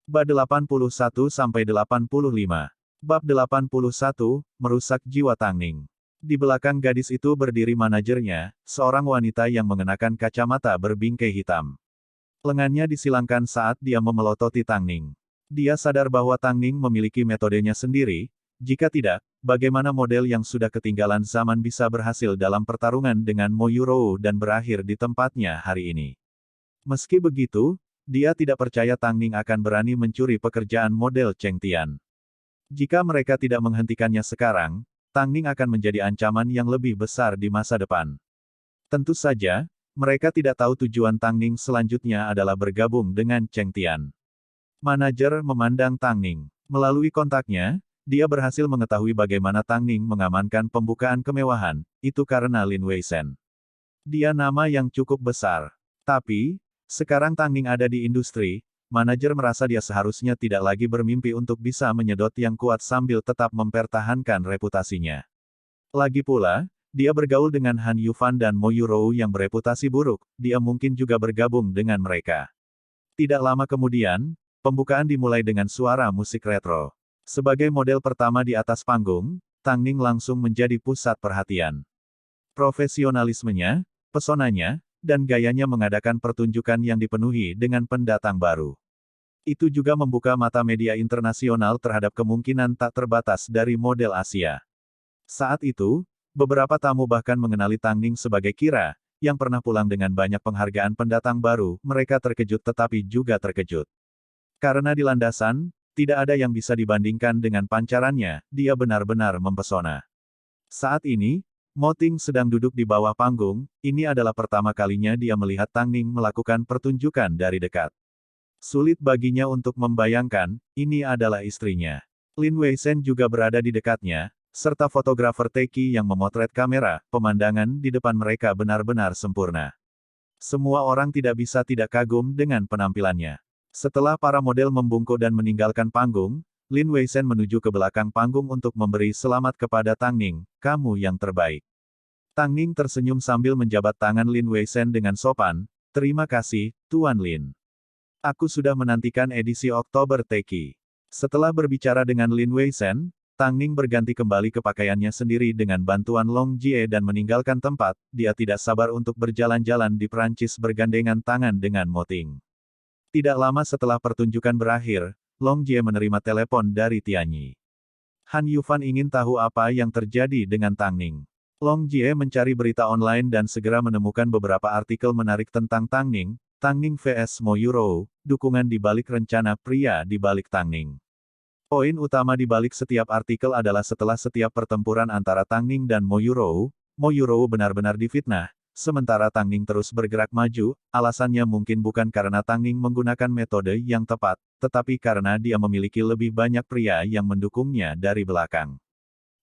Bab 81-85. Bab 81, Merusak Jiwa Tang Ning. Di belakang gadis itu berdiri manajernya, seorang wanita yang mengenakan kacamata berbingkai hitam. Lengannya disilangkan saat dia memelototi Tang Ning. Dia sadar bahwa Tang Ning memiliki metodenya sendiri, jika tidak, bagaimana model yang sudah ketinggalan zaman bisa berhasil dalam pertarungan dengan Mo Yurou dan berakhir di tempatnya hari ini. Meski begitu, dia tidak percaya Tang Ning akan berani mencuri pekerjaan model Cheng Tian. Jika mereka tidak menghentikannya sekarang, Tang Ning akan menjadi ancaman yang lebih besar di masa depan. Tentu saja, mereka tidak tahu tujuan Tang Ning selanjutnya adalah bergabung dengan Cheng Tian. Manajer memandang Tang Ning. Melalui kontaknya, dia berhasil mengetahui bagaimana Tang Ning mengamankan pembukaan kemewahan, itu karena Lin Weishen. Dia nama yang cukup besar. Tapi, sekarang Tang Ning ada di industri, manajer merasa dia seharusnya tidak lagi bermimpi untuk bisa menyedot yang kuat sambil tetap mempertahankan reputasinya. Lagi pula, dia bergaul dengan Han Yufan dan Mo Yurou yang bereputasi buruk, dia mungkin juga bergabung dengan mereka. Tidak lama kemudian, pembukaan dimulai dengan suara musik retro. Sebagai model pertama di atas panggung, Tang Ning langsung menjadi pusat perhatian. Profesionalismenya, pesonanya, dan gayanya mengadakan pertunjukan yang dipenuhi dengan pendatang baru. Itu juga membuka mata media internasional terhadap kemungkinan tak terbatas dari model Asia. Saat itu, beberapa tamu bahkan mengenali Tang Ning sebagai Kira, yang pernah pulang dengan banyak penghargaan pendatang baru, mereka terkejut tetapi juga terkejut. Karena di landasan, tidak ada yang bisa dibandingkan dengan pancarannya, dia benar-benar mempesona. Saat ini, Mo Ting sedang duduk di bawah panggung, ini adalah pertama kalinya dia melihat Tang Ning melakukan pertunjukan dari dekat. Sulit baginya untuk membayangkan, ini adalah istrinya. Lin Weishen juga berada di dekatnya, serta fotografer Teki yang memotret kamera, pemandangan di depan mereka benar-benar sempurna. Semua orang tidak bisa tidak kagum dengan penampilannya. Setelah para model membungkuk dan meninggalkan panggung, Lin Weishen menuju ke belakang panggung untuk memberi selamat kepada Tang Ning, kamu yang terbaik. Tang Ning tersenyum sambil menjabat tangan Lin Weishen dengan sopan, terima kasih, Tuan Lin. Aku sudah menantikan edisi Oktober Teki. Setelah berbicara dengan Lin Weishen, Tang Ning berganti kembali ke pakaiannya sendiri dengan bantuan Long Jie dan meninggalkan tempat, dia tidak sabar untuk berjalan-jalan di Prancis bergandengan tangan dengan Mo Ting. Tidak lama setelah pertunjukan berakhir, Long Jie menerima telepon dari Tianyi. Han Yufan ingin tahu apa yang terjadi dengan Tang Ning. Long Jie mencari berita online dan segera menemukan beberapa artikel menarik tentang Tang Ning vs Mo Yurou, dukungan di balik rencana pria di balik Tang Ning. Poin utama di balik setiap artikel adalah setelah setiap pertempuran antara Tang Ning dan Mo Yurou benar-benar difitnah, sementara Tang Ning terus bergerak maju, alasannya mungkin bukan karena Tang Ning menggunakan metode yang tepat, tetapi karena dia memiliki lebih banyak pria yang mendukungnya dari belakang.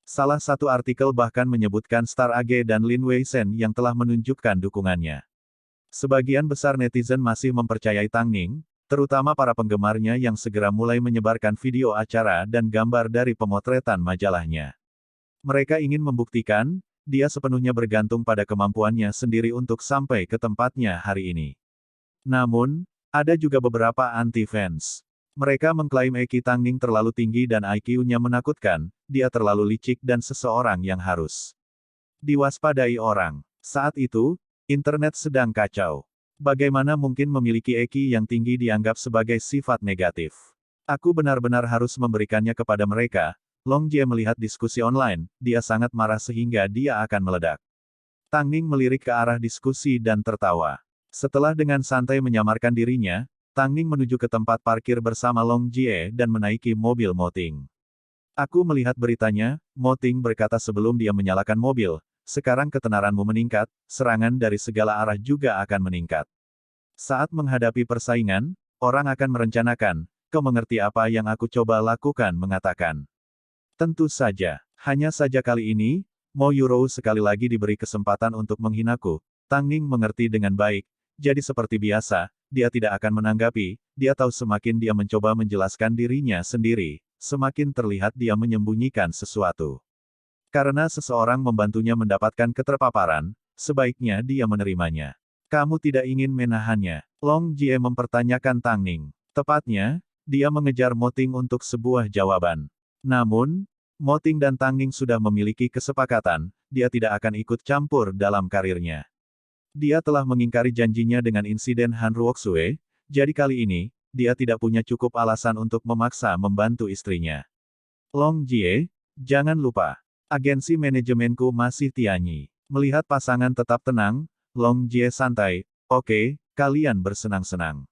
Salah satu artikel bahkan menyebutkan Star AG dan Lin Weishen yang telah menunjukkan dukungannya. Sebagian besar netizen masih mempercayai Tang Ning, terutama para penggemarnya yang segera mulai menyebarkan video acara dan gambar dari pemotretan majalahnya. Mereka ingin membuktikan, dia sepenuhnya bergantung pada kemampuannya sendiri untuk sampai ke tempatnya hari ini. Namun, ada juga beberapa anti-fans. Mereka mengklaim EQ Tang Ning terlalu tinggi dan IQ-nya menakutkan, dia terlalu licik dan seseorang yang harus diwaspadai orang. Saat itu, internet sedang kacau. Bagaimana mungkin memiliki EQ yang tinggi dianggap sebagai sifat negatif? Aku benar-benar harus memberikannya kepada mereka. Long Jie melihat diskusi online, dia sangat marah sehingga dia akan meledak. Tang Ning melirik ke arah diskusi dan tertawa. Setelah dengan santai menyamarkan dirinya, Tang Ning menuju ke tempat parkir bersama Long Jie dan menaiki mobil Mo Ting. Aku melihat beritanya, Mo Ting berkata sebelum dia menyalakan mobil. Sekarang ketenaranmu meningkat, serangan dari segala arah juga akan meningkat. Saat menghadapi persaingan, orang akan merencanakan, kau mengerti apa yang aku coba lakukan mengatakan. Tentu saja, hanya saja kali ini, Mo Yurou sekali lagi diberi kesempatan untuk menghinaku. Tang Ning mengerti dengan baik, jadi seperti biasa, dia tidak akan menanggapi, dia tahu semakin dia mencoba menjelaskan dirinya sendiri, semakin terlihat dia menyembunyikan sesuatu. Karena seseorang membantunya mendapatkan keterpaparan, sebaiknya dia menerimanya. Kamu tidak ingin menahannya. Long Jie mempertanyakan Tang Ning. Tepatnya, Dia mengejar Mo Ting untuk sebuah jawaban. Namun, Mo Ting dan Tang Ning sudah memiliki kesepakatan, dia tidak akan ikut campur dalam karirnya. Dia telah mengingkari janjinya dengan insiden Han Ruoxue, jadi kali ini, dia tidak punya cukup alasan untuk memaksa membantu istrinya. Long Jie, jangan lupa, agensi manajemenku masih Tianyi. Melihat pasangan tetap tenang, Long Jie santai, oke, kalian bersenang-senang.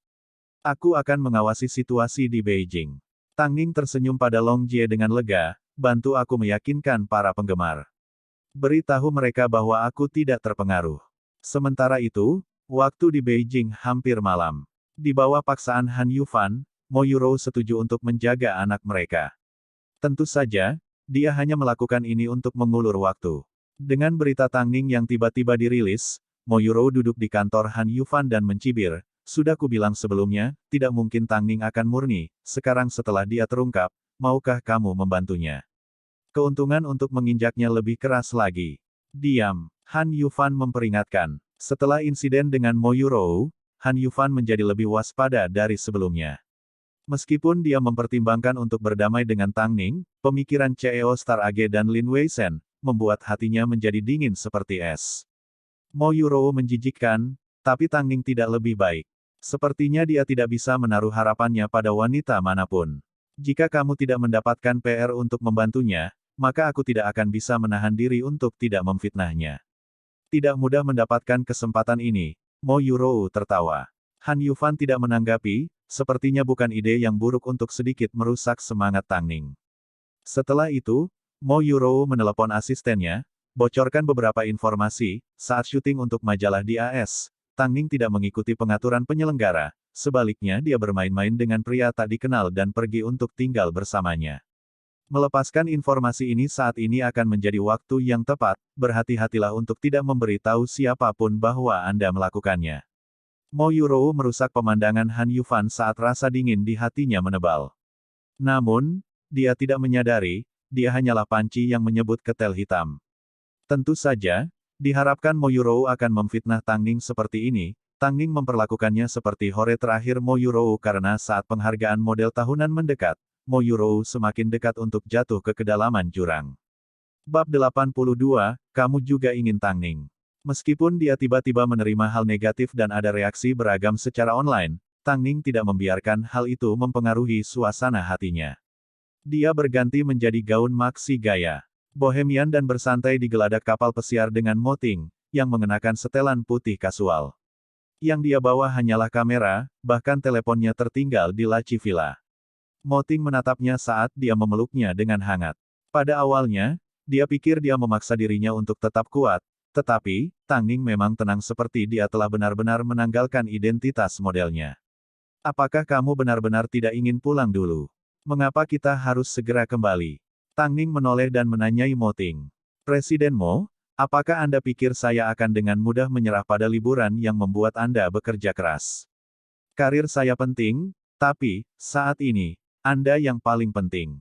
Aku akan mengawasi situasi di Beijing. Tang Ning tersenyum pada Long Jie dengan lega, bantu aku meyakinkan para penggemar. Beritahu mereka bahwa aku tidak terpengaruh. Sementara itu, waktu di Beijing hampir malam. Di bawah paksaan Han Yufan, Mo Yurou setuju untuk menjaga anak mereka. Tentu saja, dia hanya melakukan ini untuk mengulur waktu. Dengan berita Tang Ning yang tiba-tiba dirilis, Mo Yurou duduk di kantor Han Yufan dan mencibir, sudah kubilang sebelumnya, tidak mungkin Tang Ning akan murni, sekarang setelah dia terungkap, maukah kamu membantunya? Keuntungan untuk menginjaknya lebih keras lagi. Diam, Han Yufan memperingatkan. Setelah insiden dengan Mo Yurou, Han Yufan menjadi lebih waspada dari sebelumnya. Meskipun dia mempertimbangkan untuk berdamai dengan Tang Ning, pemikiran CEO Star AG dan Lin Weishen, membuat hatinya menjadi dingin seperti es. Mo Yurou menjijikkan, tapi Tang Ning tidak lebih baik. Sepertinya dia tidak bisa menaruh harapannya pada wanita manapun. Jika kamu tidak mendapatkan PR untuk membantunya, maka aku tidak akan bisa menahan diri untuk tidak memfitnahnya. Tidak mudah mendapatkan kesempatan ini, Mo Yurou tertawa. Han Yufan tidak menanggapi, sepertinya bukan ide yang buruk untuk sedikit merusak semangat Tang Ning. Setelah itu, Mo Yurou menelepon asistennya, bocorkan beberapa informasi, saat syuting untuk majalah di AS, Tang Ning tidak mengikuti pengaturan penyelenggara, sebaliknya dia bermain-main dengan pria tak dikenal dan pergi untuk tinggal bersamanya. Melepaskan informasi ini saat ini akan menjadi waktu yang tepat, berhati-hatilah untuk tidak memberitahu siapapun bahwa Anda melakukannya. Mo Yurou merusak pemandangan Han Yufan saat rasa dingin di hatinya menebal. Namun, dia tidak menyadari, dia hanyalah panci yang menyebut ketel hitam. Tentu saja, diharapkan Mo Yurou akan memfitnah Tang Ning seperti ini. Tang Ning memperlakukannya seperti hore terakhir Mo Yurou karena saat penghargaan model tahunan mendekat, Mo Yurou semakin dekat untuk jatuh ke kedalaman jurang. Bab 82, kamu juga ingin Tang Ning. Meskipun dia tiba-tiba menerima hal negatif dan ada reaksi beragam secara online, Tang Ning tidak membiarkan hal itu mempengaruhi suasana hatinya. Dia berganti menjadi gaun maksi gaya bohemian dan bersantai di geladak kapal pesiar dengan Mo Ting, yang mengenakan setelan putih kasual. Yang dia bawa hanyalah kamera, bahkan teleponnya tertinggal di laci villa. Mo Ting menatapnya saat dia memeluknya dengan hangat. Pada awalnya, dia pikir dia memaksa dirinya untuk tetap kuat, tetapi, Tang Ning memang tenang seperti dia telah benar-benar menanggalkan identitas modelnya. Apakah kamu benar-benar tidak ingin pulang dulu? Mengapa kita harus segera kembali? Tang Ning menoleh dan menanyai Mo Ting. Presiden Mo, apakah Anda pikir saya akan dengan mudah menyerah pada liburan yang membuat Anda bekerja keras? Karir saya penting, tapi, saat ini, Anda yang paling penting.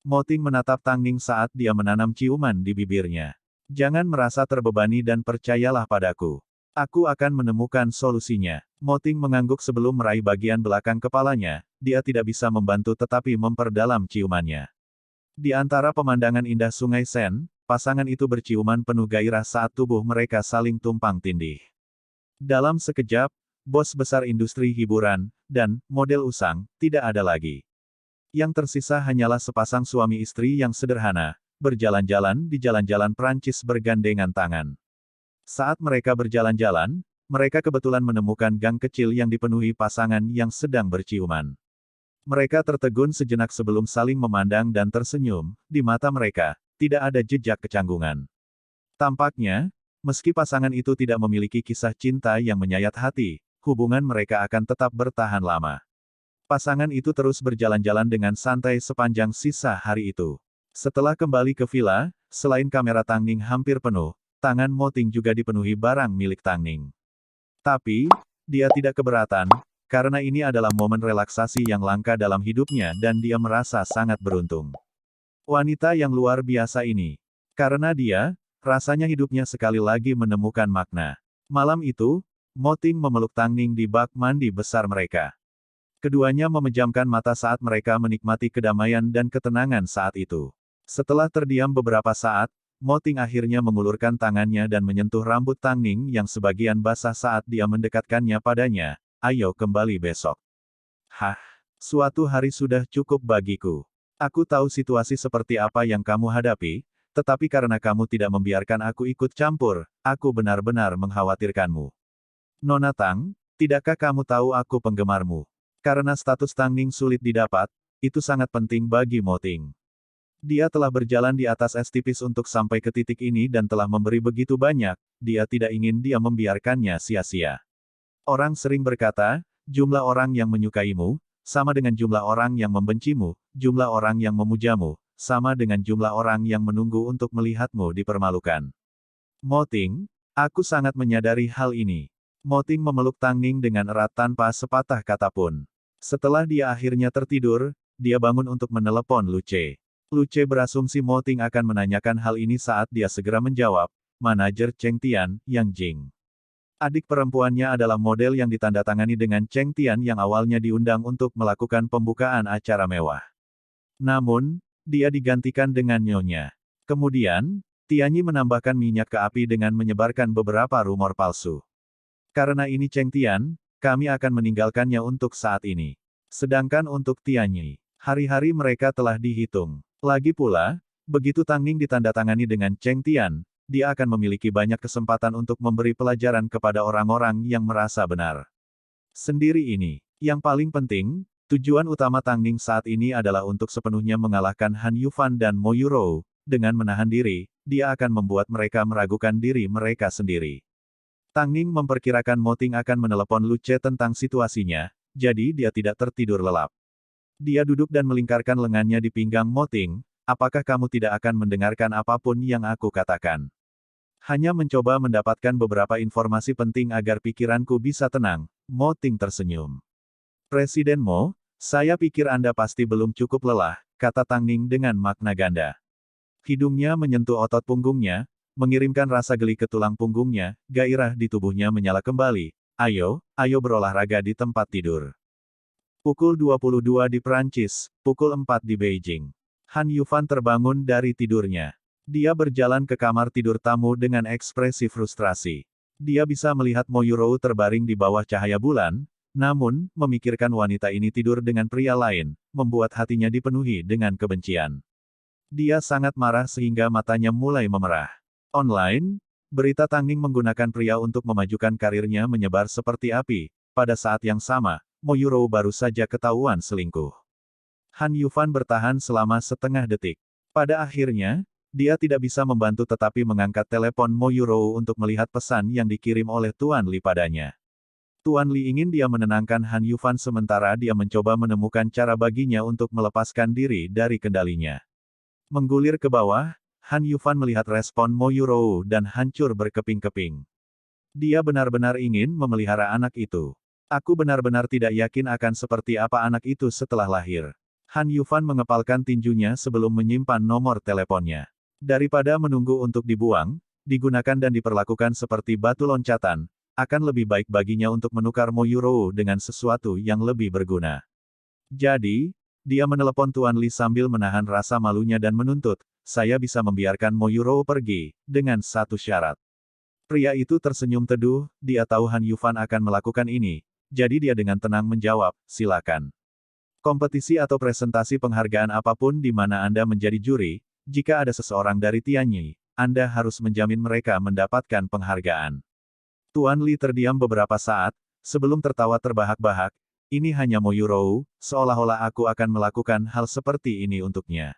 Mo Ting menatap Tang Ning saat dia menanam ciuman di bibirnya. Jangan merasa terbebani dan percayalah padaku. Aku akan menemukan solusinya. Mo Ting mengangguk sebelum meraih bagian belakang kepalanya, dia tidak bisa membantu tetapi memperdalam ciumannya. Di antara pemandangan indah Sungai Sen, pasangan itu berciuman penuh gairah saat tubuh mereka saling tumpang tindih. Dalam sekejap, bos besar industri hiburan, dan model usang, tidak ada lagi. Yang tersisa hanyalah sepasang suami istri yang sederhana, berjalan-jalan di jalan-jalan Prancis bergandengan tangan. Saat mereka berjalan-jalan, mereka kebetulan menemukan gang kecil yang dipenuhi pasangan yang sedang berciuman. Mereka tertegun sejenak sebelum saling memandang dan tersenyum, di mata mereka, tidak ada jejak kecanggungan. Tampaknya, meski pasangan itu tidak memiliki kisah cinta yang menyayat hati, hubungan mereka akan tetap bertahan lama. Pasangan itu terus berjalan-jalan dengan santai sepanjang sisa hari itu. Setelah kembali ke villa, selain kamera Tang Ning hampir penuh, tangan Mo Ting juga dipenuhi barang milik Tang Ning. Tapi, dia tidak keberatan, karena ini adalah momen relaksasi yang langka dalam hidupnya dan dia merasa sangat beruntung. Wanita yang luar biasa ini. Karena dia, rasanya hidupnya sekali lagi menemukan makna. Malam itu, Mo Ting memeluk Tang Ning di bak mandi besar mereka. Keduanya memejamkan mata saat mereka menikmati kedamaian dan ketenangan saat itu. Setelah terdiam beberapa saat, Mo Ting akhirnya mengulurkan tangannya dan menyentuh rambut Tang Ning yang sebagian basah saat dia mendekatkannya padanya. Ayo kembali besok. Hah? Suatu hari sudah cukup bagiku. Aku tahu situasi seperti apa yang kamu hadapi, tetapi karena kamu tidak membiarkan aku ikut campur, aku benar-benar mengkhawatirkanmu. Nona Tang, tidakkah kamu tahu aku penggemarmu? Karena status Tang Ning sulit didapat, itu sangat penting bagi Mo Ting. Dia telah berjalan di atas es tipis untuk sampai ke titik ini dan telah memberi begitu banyak, dia tidak ingin dia membiarkannya sia-sia. Orang sering berkata, jumlah orang yang menyukaimu, sama dengan jumlah orang yang membencimu, jumlah orang yang memujamu, sama dengan jumlah orang yang menunggu untuk melihatmu dipermalukan. Mo Ting, aku sangat menyadari hal ini. Mo Ting memeluk Tang Ning dengan erat tanpa sepatah kata pun. Setelah dia akhirnya tertidur, dia bangun untuk menelepon Lu Ce. Lu Ce berasumsi Mo Ting akan menanyakan hal ini saat dia segera menjawab, manajer Cheng Tian, Yang Jing. Adik perempuannya adalah model yang ditandatangani dengan Cheng Tian yang awalnya diundang untuk melakukan pembukaan acara mewah. Namun, dia digantikan dengan nyonya. Kemudian, Tianyi menambahkan minyak ke api dengan menyebarkan beberapa rumor palsu. Karena ini Cheng Tian, kami akan meninggalkannya untuk saat ini. Sedangkan untuk Tianyi, hari-hari mereka telah dihitung. Lagi pula, begitu Tang Ning ditandatangani dengan Cheng Tian, dia akan memiliki banyak kesempatan untuk memberi pelajaran kepada orang-orang yang merasa benar. Sendiri ini, yang paling penting, tujuan utama Tang Ning saat ini adalah untuk sepenuhnya mengalahkan Han Yufan dan Mo Yurou. Dengan menahan diri, dia akan membuat mereka meragukan diri mereka sendiri. Tang Ning memperkirakan Mo Ting akan menelepon Lu Ce tentang situasinya, jadi dia tidak tertidur lelap. Dia duduk dan melingkarkan lengannya di pinggang Mo Ting. Apakah kamu tidak akan mendengarkan apapun yang aku katakan? Hanya mencoba mendapatkan beberapa informasi penting agar pikiranku bisa tenang, Mo Ting tersenyum. Presiden Mo, saya pikir Anda pasti belum cukup lelah, kata Tang Ning dengan makna ganda. Hidungnya menyentuh otot punggungnya, mengirimkan rasa geli ke tulang punggungnya, gairah di tubuhnya menyala kembali. Ayo, ayo berolahraga di tempat tidur. Pukul 22 di Prancis, pukul 4 di Beijing. Han Yufan terbangun dari tidurnya. Dia berjalan ke kamar tidur tamu dengan ekspresi frustrasi. Dia bisa melihat Mo Yurou terbaring di bawah cahaya bulan, namun, memikirkan wanita ini tidur dengan pria lain, membuat hatinya dipenuhi dengan kebencian. Dia sangat marah sehingga matanya mulai memerah. Online, berita Tang Ning menggunakan pria untuk memajukan karirnya menyebar seperti api. Pada saat yang sama, Mo Yurou baru saja ketahuan selingkuh. Han Yufan bertahan selama setengah detik. Pada akhirnya, dia tidak bisa membantu tetapi mengangkat telepon Mo Yurou untuk melihat pesan yang dikirim oleh Tuan Li padanya. Tuan Li ingin dia menenangkan Han Yufan sementara dia mencoba menemukan cara baginya untuk melepaskan diri dari kendalinya. Menggulir ke bawah, Han Yufan melihat respon Mo Yurou dan hancur berkeping-keping. Dia benar-benar ingin memelihara anak itu. Aku benar-benar tidak yakin akan seperti apa anak itu setelah lahir. Han Yufan mengepalkan tinjunya sebelum menyimpan nomor teleponnya. Daripada menunggu untuk dibuang, digunakan dan diperlakukan seperti batu loncatan, akan lebih baik baginya untuk menukar Mo Yurou dengan sesuatu yang lebih berguna. Jadi, dia menelepon Tuan Li sambil menahan rasa malunya dan menuntut, saya bisa membiarkan Mo Yurou pergi, dengan satu syarat. Pria itu tersenyum teduh, dia tahu Han Yufan akan melakukan ini, jadi dia dengan tenang menjawab, silakan. Kompetisi atau presentasi penghargaan apapun di mana Anda menjadi juri, jika ada seseorang dari Tianyi, Anda harus menjamin mereka mendapatkan penghargaan. Tuan Li terdiam beberapa saat, sebelum tertawa terbahak-bahak, ini hanya Mo Yurou, seolah-olah aku akan melakukan hal seperti ini untuknya.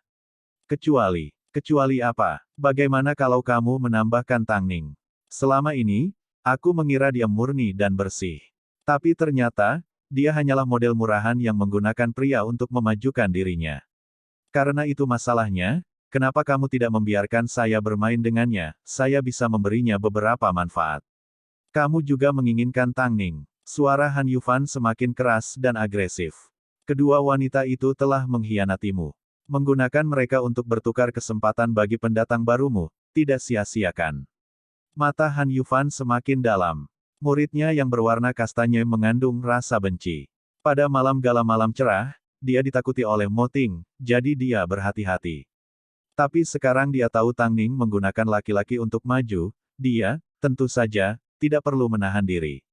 Kecuali apa? Bagaimana kalau kamu menambahkan Tang Ning? Selama ini, aku mengira dia murni dan bersih. Tapi ternyata, dia hanyalah model murahan yang menggunakan pria untuk memajukan dirinya. Karena itu masalahnya, kenapa kamu tidak membiarkan saya bermain dengannya, saya bisa memberinya beberapa manfaat. Kamu juga menginginkan Tang Ning. Suara Han Yufan semakin keras dan agresif. Kedua wanita itu telah mengkhianatimu. Menggunakan mereka untuk bertukar kesempatan bagi pendatang barumu, tidak sia-siakan. Mata Han Yufan semakin dalam. Muridnya yang berwarna kastanye mengandung rasa benci. Pada malam gala malam cerah, dia ditakuti oleh Mo Ting, jadi dia berhati-hati. Tapi sekarang dia tahu Tang Ning menggunakan laki-laki untuk maju, dia, tentu saja, tidak perlu menahan diri.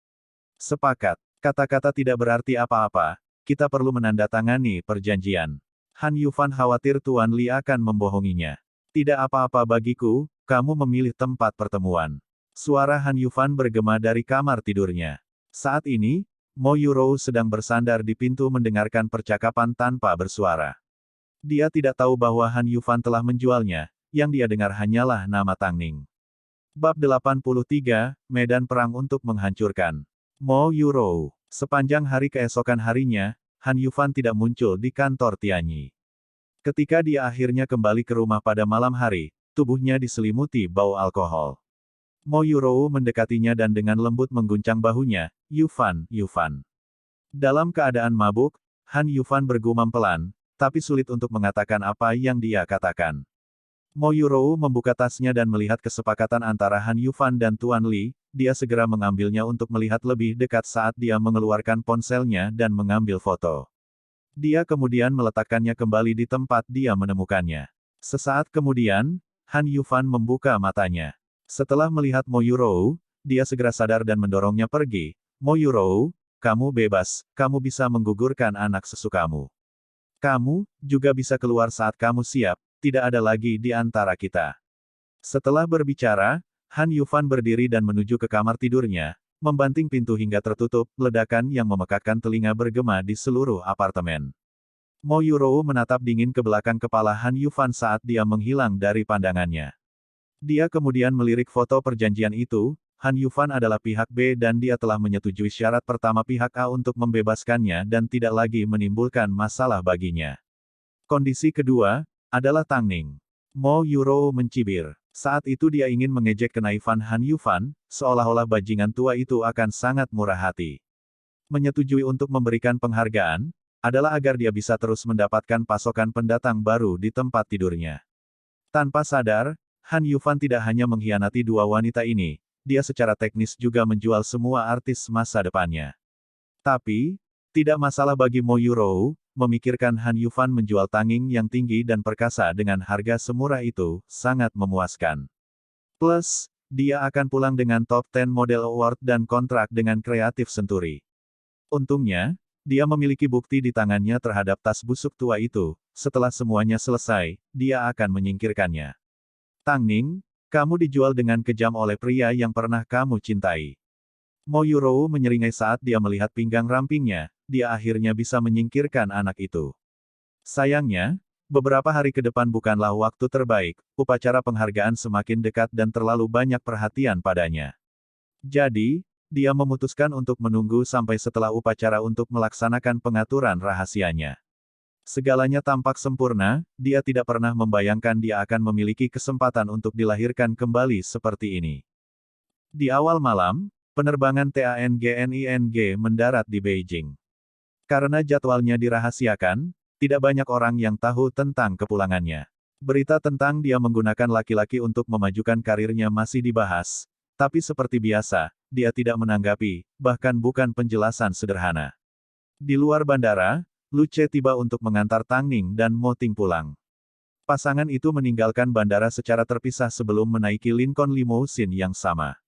Sepakat. Kata-kata tidak berarti apa-apa, kita perlu menandatangani perjanjian. Han Yufan khawatir Tuan Li akan membohonginya. Tidak apa-apa bagiku, kamu memilih tempat pertemuan. Suara Han Yufan bergema dari kamar tidurnya. Saat ini, Mo Yurou sedang bersandar di pintu mendengarkan percakapan tanpa bersuara. Dia tidak tahu bahwa Han Yufan telah menjualnya, yang dia dengar hanyalah nama Tang Ning. Bab 83, Medan Perang untuk Menghancurkan. Mo Yurou. Sepanjang hari keesokan harinya, Han Yufan tidak muncul di kantor Tianyi. Ketika dia akhirnya kembali ke rumah pada malam hari, tubuhnya diselimuti bau alkohol. Mo Yurou mendekatinya dan dengan lembut mengguncang bahunya, Yufan, Yufan. Dalam keadaan mabuk, Han Yufan bergumam pelan, tapi sulit untuk mengatakan apa yang dia katakan. Mo Yurou membuka tasnya dan melihat kesepakatan antara Han Yufan dan Tuan Li, dia segera mengambilnya untuk melihat lebih dekat saat dia mengeluarkan ponselnya dan mengambil foto. Dia kemudian meletakkannya kembali di tempat dia menemukannya. Sesaat kemudian, Han Yufan membuka matanya. Setelah melihat Mo Yurou, dia segera sadar dan mendorongnya pergi. Mo Yurou, kamu bebas, kamu bisa menggugurkan anak sesukamu. Kamu juga bisa keluar saat kamu siap, tidak ada lagi di antara kita. Setelah berbicara, Han Yufan berdiri dan menuju ke kamar tidurnya, membanting pintu hingga tertutup, ledakan yang memekakkan telinga bergema di seluruh apartemen. Mo Yurou menatap dingin ke belakang kepala Han Yufan saat dia menghilang dari pandangannya. Dia kemudian melirik foto perjanjian itu, Han Yufan adalah pihak B dan dia telah menyetujui syarat pertama pihak A untuk membebaskannya dan tidak lagi menimbulkan masalah baginya. Kondisi kedua, adalah Tang Ning. Mo Yurou mencibir. Saat itu dia ingin mengejek kenaifan Han Yufan, seolah-olah bajingan tua itu akan sangat murah hati. Menyetujui untuk memberikan penghargaan, adalah agar dia bisa terus mendapatkan pasokan pendatang baru di tempat tidurnya. Tanpa sadar, Han Yufan tidak hanya mengkhianati dua wanita ini, dia secara teknis juga menjual semua artis masa depannya. Tapi, tidak masalah bagi Mo Yurou, memikirkan Han Yufan menjual Tang Ning yang tinggi dan perkasa dengan harga semurah itu, sangat memuaskan. Plus, dia akan pulang dengan Top 10 Model Award dan kontrak dengan Creative Century. Untungnya, dia memiliki bukti di tangannya terhadap tas busuk tua itu, setelah semuanya selesai, dia akan menyingkirkannya. Tang Ning, kamu dijual dengan kejam oleh pria yang pernah kamu cintai. Mo Yurou menyeringai saat dia melihat pinggang rampingnya, dia akhirnya bisa menyingkirkan anak itu. Sayangnya, beberapa hari ke depan bukanlah waktu terbaik, upacara penghargaan semakin dekat dan terlalu banyak perhatian padanya. Jadi, dia memutuskan untuk menunggu sampai setelah upacara untuk melaksanakan pengaturan rahasianya. Segalanya tampak sempurna, dia tidak pernah membayangkan dia akan memiliki kesempatan untuk dilahirkan kembali seperti ini. Di awal malam, penerbangan TANGNING mendarat di Beijing. Karena jadwalnya dirahasiakan, tidak banyak orang yang tahu tentang kepulangannya. Berita tentang dia menggunakan laki-laki untuk memajukan karirnya masih dibahas, tapi seperti biasa, dia tidak menanggapi, bahkan bukan penjelasan sederhana. Di luar bandara, Lu Ce tiba untuk mengantar Tang Ning dan Mo Ting pulang. Pasangan itu meninggalkan bandara secara terpisah sebelum menaiki Lincoln Limousine yang sama.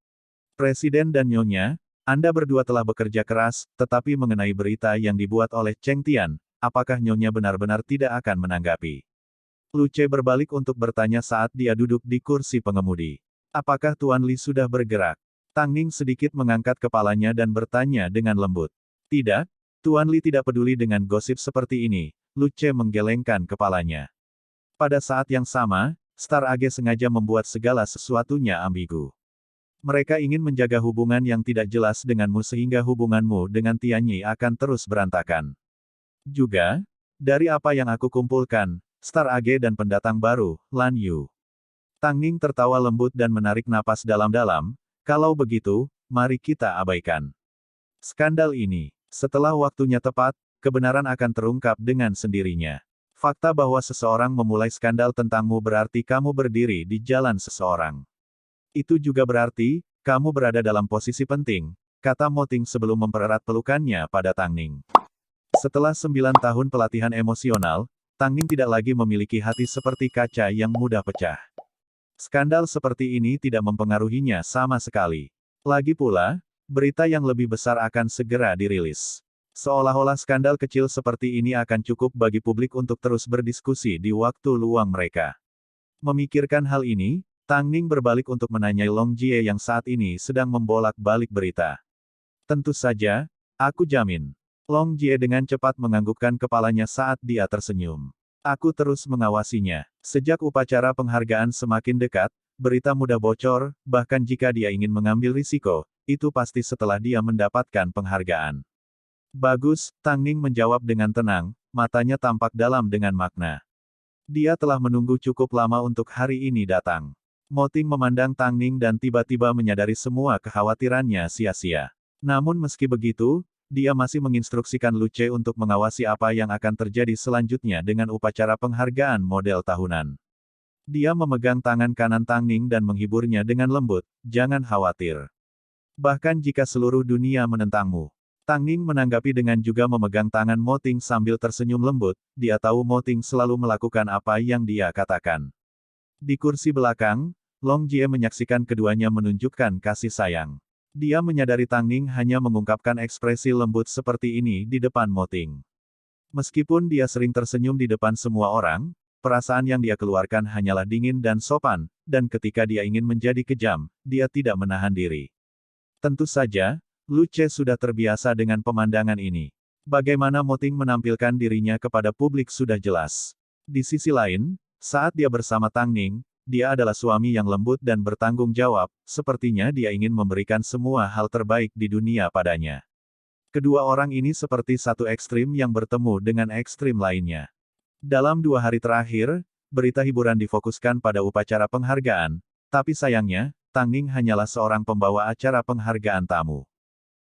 Presiden dan Nyonya, Anda berdua telah bekerja keras, tetapi mengenai berita yang dibuat oleh Cheng Tian, apakah Nyonya benar-benar tidak akan menanggapi? Lu Ce berbalik untuk bertanya saat dia duduk di kursi pengemudi. Apakah Tuan Li sudah bergerak? Tang Ning sedikit mengangkat kepalanya dan bertanya dengan lembut. Tidak, Tuan Li tidak peduli dengan gosip seperti ini, Lu Ce menggelengkan kepalanya. Pada saat yang sama, Star AG sengaja membuat segala sesuatunya ambigu. Mereka ingin menjaga hubungan yang tidak jelas denganmu sehingga hubunganmu dengan Tianyi akan terus berantakan. Juga, dari apa yang aku kumpulkan, Star AG dan pendatang baru, Lan Yu. Tang Ning tertawa lembut dan menarik napas dalam-dalam, kalau begitu, mari kita abaikan skandal ini. Setelah waktunya tepat, kebenaran akan terungkap dengan sendirinya. Fakta bahwa seseorang memulai skandal tentangmu berarti kamu berdiri di jalan seseorang. Itu juga berarti, kamu berada dalam posisi penting, kata Mo Ting sebelum mempererat pelukannya pada Tang Ning. Setelah 9 tahun pelatihan emosional, Tang Ning tidak lagi memiliki hati seperti kaca yang mudah pecah. Skandal seperti ini tidak mempengaruhinya sama sekali. Lagi pula, berita yang lebih besar akan segera dirilis. Seolah-olah skandal kecil seperti ini akan cukup bagi publik untuk terus berdiskusi di waktu luang mereka. Memikirkan hal ini, Tang Ning berbalik untuk menanyai Long Jie yang saat ini sedang membolak-balik berita. Tentu saja, aku jamin. Long Jie dengan cepat menganggukkan kepalanya saat dia tersenyum. Aku terus mengawasinya. Sejak upacara penghargaan semakin dekat, berita mudah bocor, bahkan jika dia ingin mengambil risiko, itu pasti setelah dia mendapatkan penghargaan. Bagus, Tang Ning menjawab dengan tenang, matanya tampak dalam dengan makna. Dia telah menunggu cukup lama untuk hari ini datang. Mo Ting memandang Tang Ning dan tiba-tiba menyadari semua kekhawatirannya sia-sia. Namun meski begitu, dia masih menginstruksikan Lu Ce untuk mengawasi apa yang akan terjadi selanjutnya dengan upacara penghargaan model tahunan. Dia memegang tangan kanan Tang Ning dan menghiburnya dengan lembut, jangan khawatir. Bahkan jika seluruh dunia menentangmu. Tang Ning menanggapi dengan juga memegang tangan Mo Ting sambil tersenyum lembut, dia tahu Mo Ting selalu melakukan apa yang dia katakan. Di kursi belakang, Long Jie menyaksikan keduanya menunjukkan kasih sayang. Dia menyadari Tang Ning hanya mengungkapkan ekspresi lembut seperti ini di depan Mo Ting. Meskipun dia sering tersenyum di depan semua orang, perasaan yang dia keluarkan hanyalah dingin dan sopan, dan ketika dia ingin menjadi kejam, dia tidak menahan diri. Tentu saja, Lu Ce sudah terbiasa dengan pemandangan ini. Bagaimana Mo Ting menampilkan dirinya kepada publik sudah jelas. Di sisi lain, saat dia bersama Tang Ning, dia adalah suami yang lembut dan bertanggung jawab, sepertinya dia ingin memberikan semua hal terbaik di dunia padanya. Kedua orang ini seperti satu ekstrim yang bertemu dengan ekstrim lainnya. Dalam 2 hari terakhir, berita hiburan difokuskan pada upacara penghargaan, tapi sayangnya, Tang Ning hanyalah seorang pembawa acara penghargaan tamu.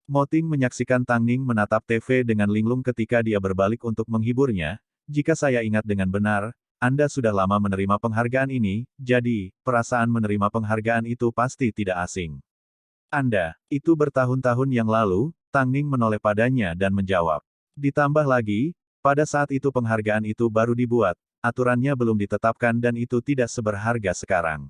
Mo Ting menyaksikan Tang Ning menatap TV dengan linglung ketika dia berbalik untuk menghiburnya, jika saya ingat dengan benar, Anda sudah lama menerima penghargaan ini, jadi, perasaan menerima penghargaan itu pasti tidak asing. Anda, itu bertahun-tahun yang lalu, Tang Ning menoleh padanya dan menjawab. Ditambah lagi, pada saat itu penghargaan itu baru dibuat, aturannya belum ditetapkan dan itu tidak seberharga sekarang.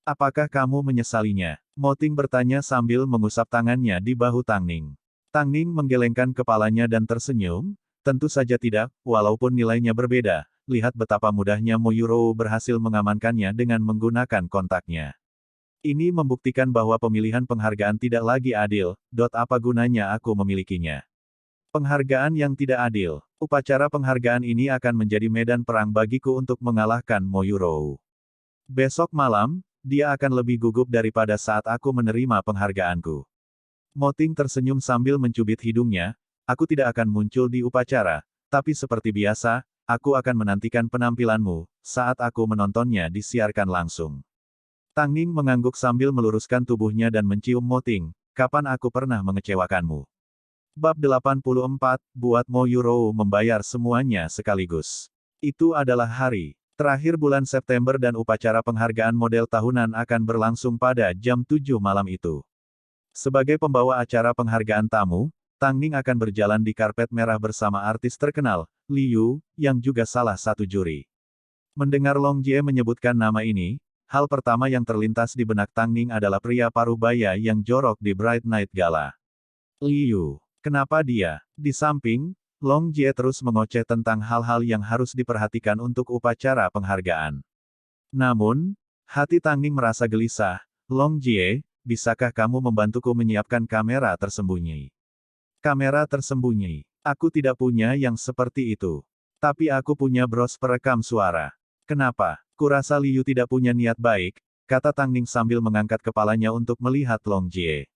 Apakah kamu menyesalinya? Mo Ting bertanya sambil mengusap tangannya di bahu Tang Ning. Tang Ning menggelengkan kepalanya dan tersenyum, tentu saja tidak, walaupun nilainya berbeda. Lihat betapa mudahnya Mo Yurou berhasil mengamankannya dengan menggunakan kontaknya. Ini membuktikan bahwa pemilihan penghargaan tidak lagi adil, apa gunanya aku memilikinya. Penghargaan yang tidak adil. Upacara penghargaan ini akan menjadi medan perang bagiku untuk mengalahkan Mo Yurou. Besok malam, dia akan lebih gugup daripada saat aku menerima penghargaanku. Mo Ting tersenyum sambil mencubit hidungnya, aku tidak akan muncul di upacara, tapi seperti biasa, aku akan menantikan penampilanmu, saat aku menontonnya disiarkan langsung. Tang Ning mengangguk sambil meluruskan tubuhnya dan mencium Mo Ting, kapan aku pernah mengecewakanmu? Bab 84, buat Mo Yurou membayar semuanya sekaligus. Itu adalah hari terakhir bulan September dan upacara penghargaan model tahunan akan berlangsung pada jam 7 malam itu. Sebagai pembawa acara penghargaan tamu, Tang Ning akan berjalan di karpet merah bersama artis terkenal, Li Yu, yang juga salah satu juri. Mendengar Long Jie menyebutkan nama ini, hal pertama yang terlintas di benak Tang Ning adalah pria parubaya yang jorok di Bright Night Gala. Li Yu, kenapa dia? Di samping, Long Jie terus mengoceh tentang hal-hal yang harus diperhatikan untuk upacara penghargaan. Namun, hati Tang Ning merasa gelisah. Long Jie, bisakah kamu membantuku menyiapkan kamera tersembunyi? Kamera tersembunyi. Aku tidak punya yang seperti itu. Tapi aku punya bros perekam suara. Kenapa? Kurasa Li Yu tidak punya niat baik, kata Tang Ning sambil mengangkat kepalanya untuk melihat Long Jie.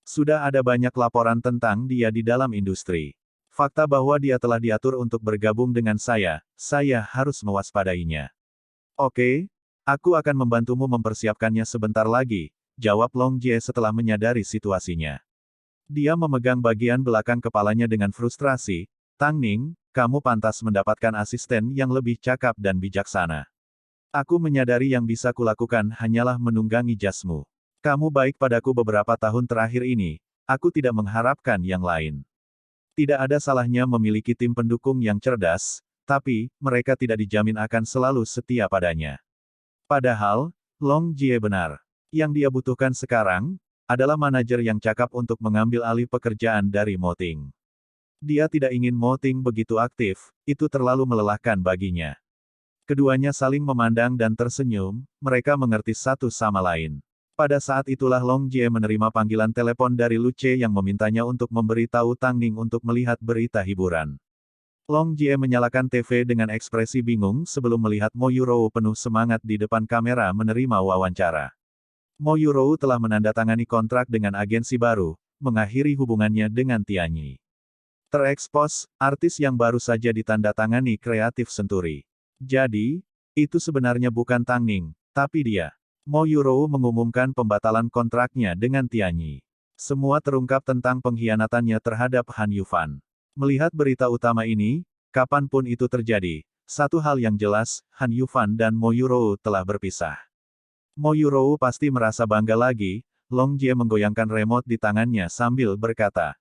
Sudah ada banyak laporan tentang dia di dalam industri. Fakta bahwa dia telah diatur untuk bergabung dengan saya harus mewaspadainya. Oke, aku akan membantumu mempersiapkannya sebentar lagi, jawab Long Jie setelah menyadari situasinya. Dia memegang bagian belakang kepalanya dengan frustrasi, Tang Ning, kamu pantas mendapatkan asisten yang lebih cakap dan bijaksana. Aku menyadari yang bisa kulakukan hanyalah menunggangi jasmu. Kamu baik padaku beberapa tahun terakhir ini, aku tidak mengharapkan yang lain. Tidak ada salahnya memiliki tim pendukung yang cerdas, tapi mereka tidak dijamin akan selalu setia padanya. Padahal, Long Jie benar. Yang dia butuhkan sekarang adalah manajer yang cakap untuk mengambil alih pekerjaan dari Mo Ting. Dia tidak ingin Mo Ting begitu aktif, itu terlalu melelahkan baginya. Keduanya saling memandang dan tersenyum, mereka mengerti satu sama lain. Pada saat itulah Long Jie menerima panggilan telepon dari Lu Ce yang memintanya untuk memberi tahu Tang Ning untuk melihat berita hiburan. Long Jie menyalakan TV dengan ekspresi bingung sebelum melihat Mo Yurou penuh semangat di depan kamera menerima wawancara. Mo Yurou telah menandatangani kontrak dengan agensi baru, mengakhiri hubungannya dengan Tianyi. Terekspos, artis yang baru saja ditandatangani Kreatif Senturi. Jadi, itu sebenarnya bukan Tang Ning, tapi dia. Mo Yurou mengumumkan pembatalan kontraknya dengan Tianyi. Semua terungkap tentang pengkhianatannya terhadap Han Yufan. Melihat berita utama ini, kapanpun itu terjadi, satu hal yang jelas, Han Yufan dan Mo Yurou telah berpisah. Mo Yurou pasti merasa bangga lagi. Long Jie menggoyangkan remote di tangannya sambil berkata,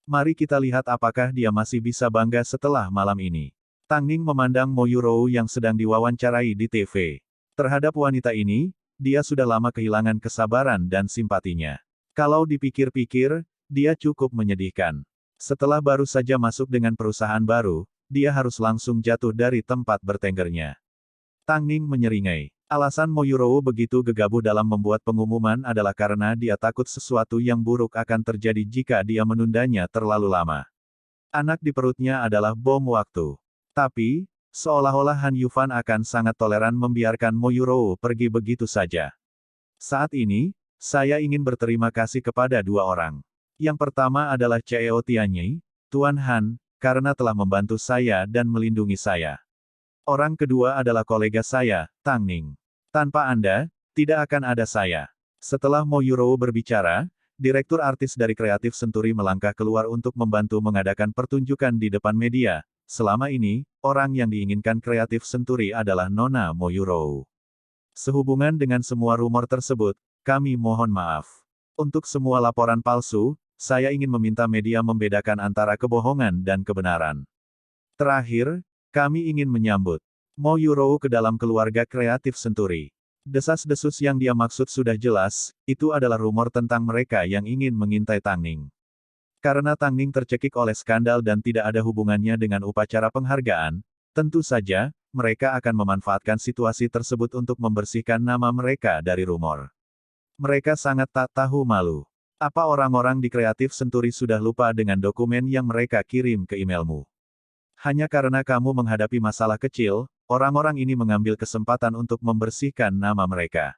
Mari kita lihat apakah dia masih bisa bangga setelah malam ini. Tang Ning memandang Mo Yurou yang sedang diwawancarai di TV. Terhadap wanita ini, dia sudah lama kehilangan kesabaran dan simpatinya. Kalau dipikir-pikir, dia cukup menyedihkan. Setelah baru saja masuk dengan perusahaan baru, dia harus langsung jatuh dari tempat bertenggernya. Tang Ning menyeringai. Alasan Mo Yurou begitu gegabah dalam membuat pengumuman adalah karena dia takut sesuatu yang buruk akan terjadi jika dia menundanya terlalu lama. Anak di perutnya adalah bom waktu. Tapi, seolah-olah Han Yufan akan sangat toleran membiarkan Mo Yurou pergi begitu saja. Saat ini, saya ingin berterima kasih kepada dua orang. Yang pertama adalah CEO Tianyi, Tuan Han, karena telah membantu saya dan melindungi saya. Orang kedua adalah kolega saya, Tang Ning. Tanpa Anda, tidak akan ada saya. Setelah Mo Yurou berbicara, direktur artis dari Kreatif Senturi melangkah keluar untuk membantu mengadakan pertunjukan di depan media. Selama ini, orang yang diinginkan Kreatif Senturi adalah Nona Mo Yurou. Sehubungan dengan semua rumor tersebut, kami mohon maaf. Untuk semua laporan palsu, saya ingin meminta media membedakan antara kebohongan dan kebenaran. Terakhir, kami ingin menyambut Mo Yurou ke dalam keluarga Kreatif Senturi. Desas-desus yang dia maksud sudah jelas, itu adalah rumor tentang mereka yang ingin mengintai Tang Ning. Karena Tang Ning tercekik oleh skandal dan tidak ada hubungannya dengan upacara penghargaan, tentu saja, mereka akan memanfaatkan situasi tersebut untuk membersihkan nama mereka dari rumor. Mereka sangat tak tahu malu. Apa orang-orang di Kreatif Senturi sudah lupa dengan dokumen yang mereka kirim ke emailmu? Hanya karena kamu menghadapi masalah kecil, orang-orang ini mengambil kesempatan untuk membersihkan nama mereka.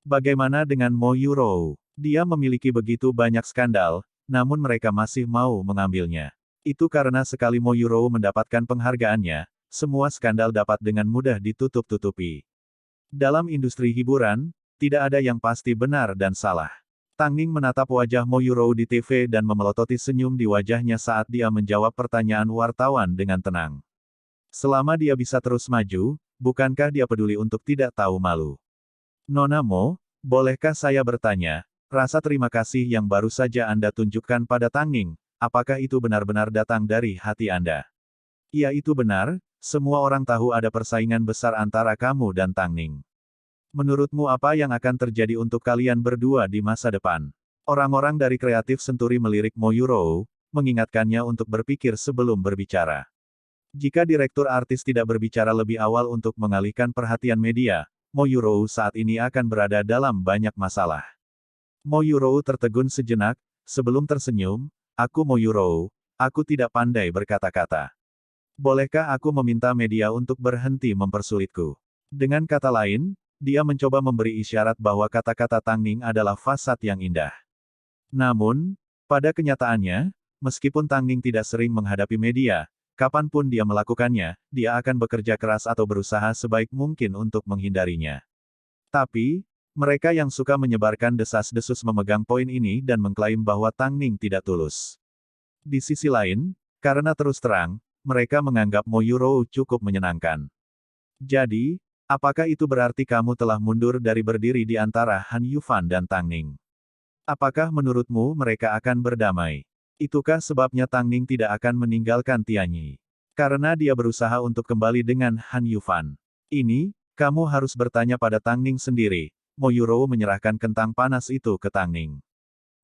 Bagaimana dengan Mo Yurou? Dia memiliki begitu banyak skandal, namun mereka masih mau mengambilnya. Itu karena sekali Mo Yurou mendapatkan penghargaannya, semua skandal dapat dengan mudah ditutup-tutupi. Dalam industri hiburan, tidak ada yang pasti benar dan salah. Tang Ning menatap wajah Mo Yurou di TV dan memelototi senyum di wajahnya saat dia menjawab pertanyaan wartawan dengan tenang. Selama dia bisa terus maju, bukankah dia peduli untuk tidak tahu malu? Nona Mo, bolehkah saya bertanya, rasa terima kasih yang baru saja Anda tunjukkan pada Tang Ning, apakah itu benar-benar datang dari hati Anda? Ya, itu benar, semua orang tahu ada persaingan besar antara kamu dan Tang Ning. Menurutmu apa yang akan terjadi untuk kalian berdua di masa depan? Orang-orang dari Kreatif Senturi melirik Mo Yurou, mengingatkannya untuk berpikir sebelum berbicara. Jika direktur artis tidak berbicara lebih awal untuk mengalihkan perhatian media, Mo Yurou saat ini akan berada dalam banyak masalah. Mo Yurou tertegun sejenak, sebelum tersenyum, aku Mo Yurou, aku tidak pandai berkata-kata. Bolehkah aku meminta media untuk berhenti mempersulitku? Dengan kata lain, dia mencoba memberi isyarat bahwa kata-kata Tang Ning adalah fasad yang indah. Namun, pada kenyataannya, meskipun Tang Ning tidak sering menghadapi media, kapanpun dia melakukannya, dia akan bekerja keras atau berusaha sebaik mungkin untuk menghindarinya. Tapi, mereka yang suka menyebarkan desas-desus memegang poin ini dan mengklaim bahwa Tang Ning tidak tulus. Di sisi lain, karena terus terang, mereka menganggap Mo Yurou cukup menyenangkan. Jadi, apakah itu berarti kamu telah mundur dari berdiri di antara Han Yufan dan Tang Ning? Apakah menurutmu mereka akan berdamai? Itukah sebabnya Tang Ning tidak akan meninggalkan Tianyi? Karena dia berusaha untuk kembali dengan Han Yufan. Ini, kamu harus bertanya pada Tang Ning sendiri. Mo Yurou menyerahkan kentang panas itu ke Tang Ning.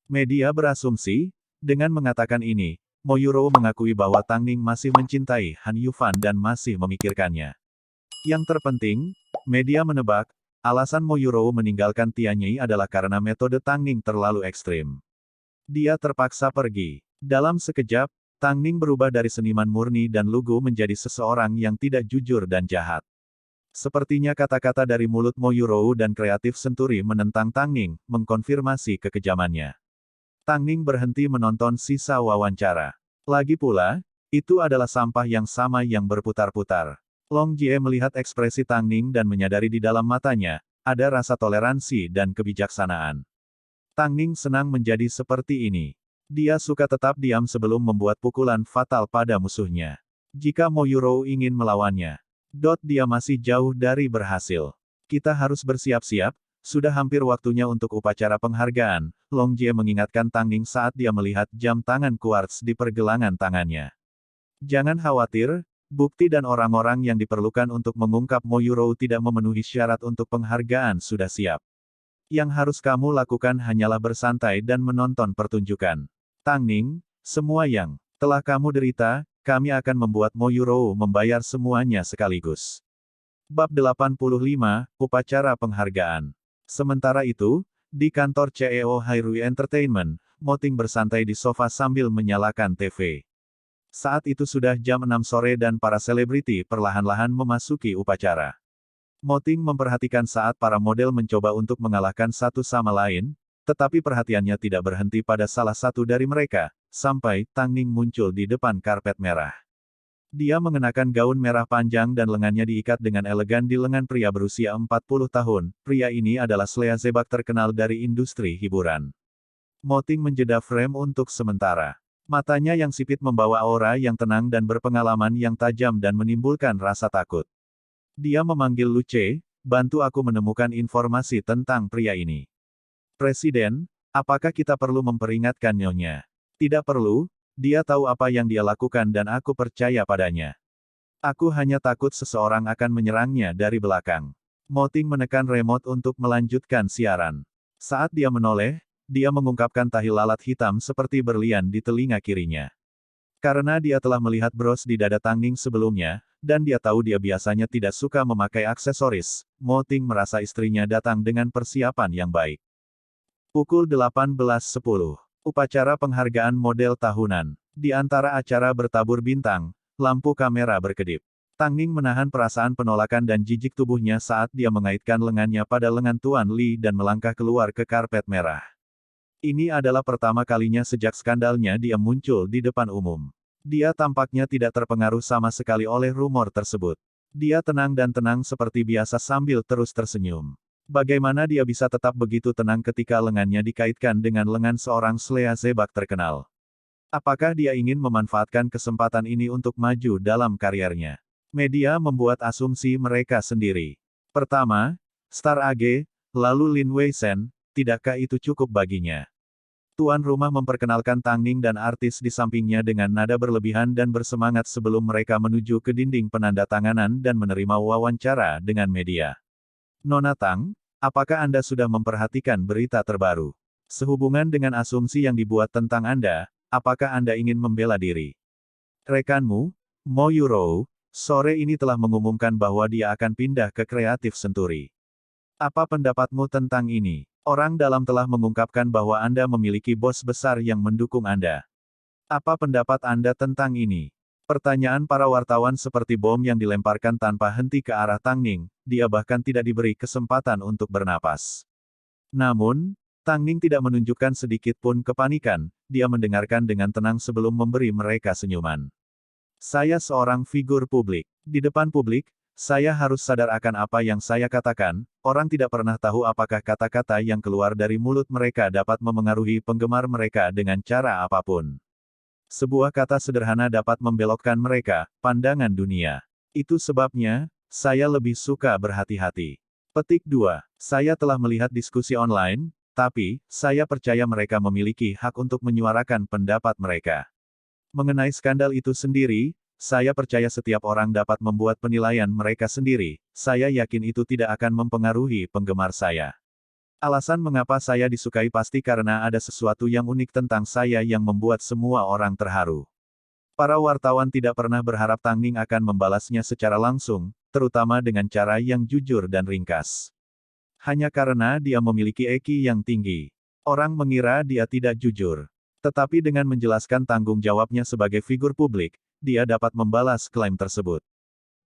Media berasumsi, dengan mengatakan ini, Mo Yurou mengakui bahwa Tang Ning masih mencintai Han Yufan dan masih memikirkannya. Yang terpenting, media menebak, alasan Mo Yurou meninggalkan Tianyi adalah karena metode Tang Ning terlalu ekstrim. Dia terpaksa pergi. Dalam sekejap, Tang Ning berubah dari seniman murni dan lugu menjadi seseorang yang tidak jujur dan jahat. Sepertinya kata-kata dari mulut Mo Yurou dan kreatif Senturi menentang Tang Ning, mengkonfirmasi kekejamannya. Tang Ning berhenti menonton sisa wawancara. Lagi pula, itu adalah sampah yang sama yang berputar-putar. Long Jie melihat ekspresi Tang Ning dan menyadari di dalam matanya, ada rasa toleransi dan kebijaksanaan. Tang Ning senang menjadi seperti ini. Dia suka tetap diam sebelum membuat pukulan fatal pada musuhnya. Jika Mo Yurou ingin melawannya, dia masih jauh dari berhasil. Kita harus bersiap-siap, sudah hampir waktunya untuk upacara penghargaan, Long Jie mengingatkan Tang Ning saat dia melihat jam tangan kuarts di pergelangan tangannya. Jangan khawatir, bukti dan orang-orang yang diperlukan untuk mengungkap Mo Yurou tidak memenuhi syarat untuk penghargaan sudah siap. Yang harus kamu lakukan hanyalah bersantai dan menonton pertunjukan. Tang Ning, semua yang telah kamu derita, kami akan membuat Mo Yurou membayar semuanya sekaligus. Bab 85, Upacara Penghargaan. Sementara itu, di kantor CEO Hairui Entertainment, Mo Ting bersantai di sofa sambil menyalakan TV. Saat itu sudah jam 6 sore dan para selebriti perlahan-lahan memasuki upacara. Mo Ting memperhatikan saat para model mencoba untuk mengalahkan satu sama lain, tetapi perhatiannya tidak berhenti pada salah satu dari mereka, sampai Tang Ning muncul di depan karpet merah. Dia mengenakan gaun merah panjang dan lengannya diikat dengan elegan di lengan pria berusia 40 tahun. Pria ini adalah Slea Zebak terkenal dari industri hiburan. Mo Ting menjeda frame untuk sementara. Matanya yang sipit membawa aura yang tenang dan berpengalaman yang tajam dan menimbulkan rasa takut. Dia memanggil Luce, bantu aku menemukan informasi tentang pria ini. Presiden, apakah kita perlu memperingatkan nyonya? Tidak perlu, dia tahu apa yang dia lakukan dan aku percaya padanya. Aku hanya takut seseorang akan menyerangnya dari belakang. Mo Ting menekan remote untuk melanjutkan siaran. Saat dia menoleh, dia mengungkapkan tahi lalat hitam seperti berlian di telinga kirinya. Karena dia telah melihat bros di dada Tang Ning sebelumnya, dan dia tahu dia biasanya tidak suka memakai aksesoris, Mo Ting merasa istrinya datang dengan persiapan yang baik. Pukul 18.10. Upacara penghargaan model tahunan. Di antara acara bertabur bintang, lampu kamera berkedip. Tang Ning menahan perasaan penolakan dan jijik tubuhnya saat dia mengaitkan lengannya pada lengan Tuan Li dan melangkah keluar ke karpet merah. Ini adalah pertama kalinya sejak skandalnya dia muncul di depan umum. Dia tampaknya tidak terpengaruh sama sekali oleh rumor tersebut. Dia tenang dan tenang seperti biasa sambil terus tersenyum. Bagaimana dia bisa tetap begitu tenang ketika lengannya dikaitkan dengan lengan seorang Slea Zebak terkenal? Apakah dia ingin memanfaatkan kesempatan ini untuk maju dalam karirnya? Media membuat asumsi mereka sendiri. Pertama, Star AG, lalu Lin Weisen, tidakkah itu cukup baginya? Tuan rumah memperkenalkan Tang Ning dan artis di sampingnya dengan nada berlebihan dan bersemangat sebelum mereka menuju ke dinding penandatanganan dan menerima wawancara dengan media. Nona Tang, apakah Anda sudah memperhatikan berita terbaru? Sehubungan dengan asumsi yang dibuat tentang Anda, apakah Anda ingin membela diri? Rekanmu, Mo Yurou, sore ini telah mengumumkan bahwa dia akan pindah ke Kreatif Senturi. Apa pendapatmu tentang ini? Orang dalam telah mengungkapkan bahwa Anda memiliki bos besar yang mendukung Anda. Apa pendapat Anda tentang ini? Pertanyaan para wartawan seperti bom yang dilemparkan tanpa henti ke arah Tang Ning, dia bahkan tidak diberi kesempatan untuk bernapas. Namun, Tang Ning tidak menunjukkan sedikit pun kepanikan, dia mendengarkan dengan tenang sebelum memberi mereka senyuman. Saya seorang figur publik. Di depan publik, saya harus sadar akan apa yang saya katakan, orang tidak pernah tahu apakah kata-kata yang keluar dari mulut mereka dapat memengaruhi penggemar mereka dengan cara apapun. Sebuah kata sederhana dapat membelokkan mereka, pandangan dunia. Itu sebabnya, saya lebih suka berhati-hati. Petik 2. Saya telah melihat diskusi online, tapi, saya percaya mereka memiliki hak untuk menyuarakan pendapat mereka. Mengenai skandal itu sendiri, saya percaya setiap orang dapat membuat penilaian mereka sendiri, saya yakin itu tidak akan mempengaruhi penggemar saya. Alasan mengapa saya disukai pasti karena ada sesuatu yang unik tentang saya yang membuat semua orang terharu. Para wartawan tidak pernah berharap Tang Ning akan membalasnya secara langsung, terutama dengan cara yang jujur dan ringkas. Hanya karena dia memiliki EQ yang tinggi. Orang mengira dia tidak jujur. Tetapi dengan menjelaskan tanggung jawabnya sebagai figur publik, dia dapat membalas klaim tersebut.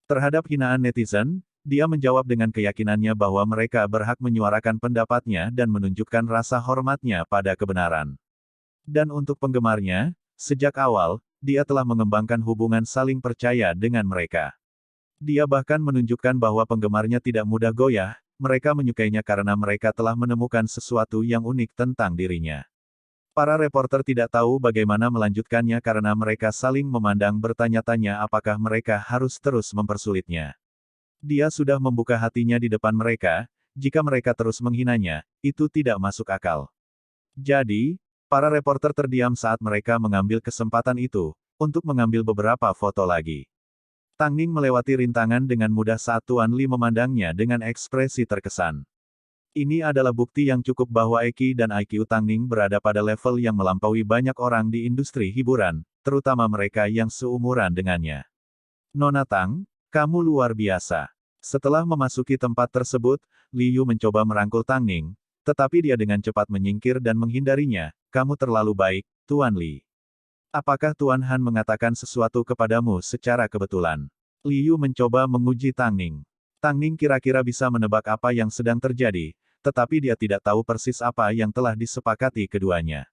Terhadap hinaan netizen, dia menjawab dengan keyakinannya bahwa mereka berhak menyuarakan pendapatnya dan menunjukkan rasa hormatnya pada kebenaran. Dan untuk penggemarnya, sejak awal, dia telah mengembangkan hubungan saling percaya dengan mereka. Dia bahkan menunjukkan bahwa penggemarnya tidak mudah goyah, mereka menyukainya karena mereka telah menemukan sesuatu yang unik tentang dirinya. Para reporter tidak tahu bagaimana melanjutkannya karena mereka saling memandang bertanya-tanya apakah mereka harus terus mempersulitnya. Dia sudah membuka hatinya di depan mereka, jika mereka terus menghinanya, itu tidak masuk akal. Jadi, para reporter terdiam saat mereka mengambil kesempatan itu, untuk mengambil beberapa foto lagi. Tang Ning melewati rintangan dengan mudah saat Tuan Li memandangnya dengan ekspresi terkesan. Ini adalah bukti yang cukup bahwa EQ dan IQ Tang Ning berada pada level yang melampaui banyak orang di industri hiburan, terutama mereka yang seumuran dengannya. Nona Tang, kamu luar biasa. Setelah memasuki tempat tersebut, Li Yu mencoba merangkul Tang Ning, tetapi dia dengan cepat menyingkir dan menghindarinya. Kamu terlalu baik, Tuan Li. Apakah Tuan Han mengatakan sesuatu kepadamu secara kebetulan? Li Yu mencoba menguji Tang Ning. Tang Ning kira-kira bisa menebak apa yang sedang terjadi, tetapi dia tidak tahu persis apa yang telah disepakati keduanya.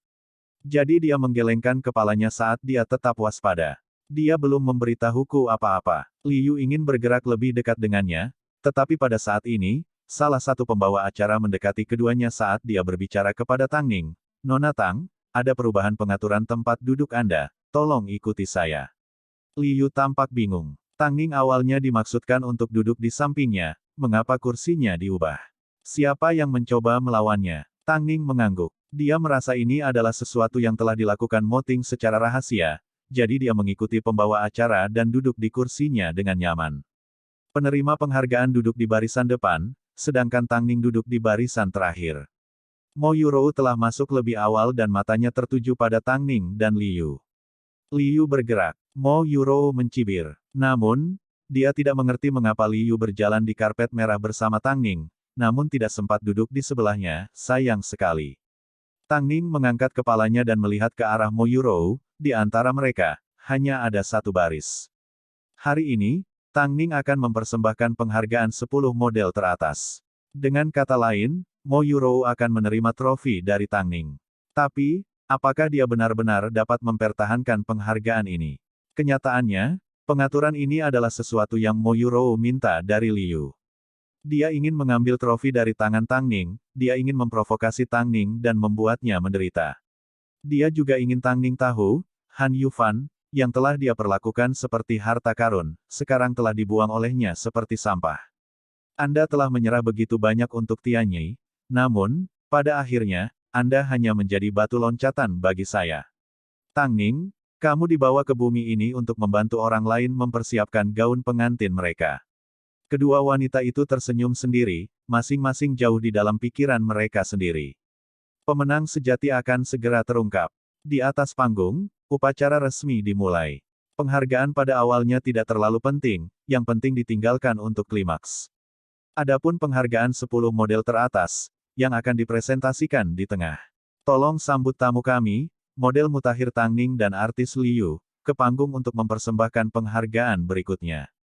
Jadi dia menggelengkan kepalanya saat dia tetap waspada. Dia belum memberitahuku apa-apa. Li Yu ingin bergerak lebih dekat dengannya, tetapi pada saat ini, salah satu pembawa acara mendekati keduanya saat dia berbicara kepada Tang Ning. Nona Tang, ada perubahan pengaturan tempat duduk Anda, tolong ikuti saya. Li Yu tampak bingung. Tang Ning awalnya dimaksudkan untuk duduk di sampingnya, mengapa kursinya diubah? Siapa yang mencoba melawannya? Tang Ning mengangguk. Dia merasa ini adalah sesuatu yang telah dilakukan Mo Ting secara rahasia, jadi dia mengikuti pembawa acara dan duduk di kursinya dengan nyaman. Penerima penghargaan duduk di barisan depan, sedangkan Tang Ning duduk di barisan terakhir. Mo Yurou telah masuk lebih awal dan matanya tertuju pada Tang Ning dan Li Yu. Li Yu bergerak. Mo Yurou mencibir. Namun, dia tidak mengerti mengapa Li Yu berjalan di karpet merah bersama Tang Ning, namun tidak sempat duduk di sebelahnya, sayang sekali. Tang Ning mengangkat kepalanya dan melihat ke arah Mo Yurou, di antara mereka, hanya ada satu baris. Hari ini, Tang Ning akan mempersembahkan penghargaan 10 model teratas. Dengan kata lain, Mo Yurou akan menerima trofi dari Tang Ning. Tapi, apakah dia benar-benar dapat mempertahankan penghargaan ini? Kenyataannya, pengaturan ini adalah sesuatu yang Mo Yurou minta dari Li Yu. Dia ingin mengambil trofi dari tangan Tang Ning, dia ingin memprovokasi Tang Ning dan membuatnya menderita. Dia juga ingin Tang Ning tahu, Han Yufan, yang telah dia perlakukan seperti harta karun, sekarang telah dibuang olehnya seperti sampah. Anda telah menyerah begitu banyak untuk Tianyi, namun, pada akhirnya, Anda hanya menjadi batu loncatan bagi saya. Tang Ning, kamu dibawa ke bumi ini untuk membantu orang lain mempersiapkan gaun pengantin mereka. Kedua wanita itu tersenyum sendiri, masing-masing jauh di dalam pikiran mereka sendiri. Pemenang sejati akan segera terungkap. Di atas panggung, upacara resmi dimulai. Penghargaan pada awalnya tidak terlalu penting, yang penting ditinggalkan untuk klimaks. Adapun penghargaan 10 model teratas, yang akan dipresentasikan di tengah. Tolong sambut tamu kami, model mutakhir Tang Ning dan artis Li Yu, ke panggung untuk mempersembahkan penghargaan berikutnya.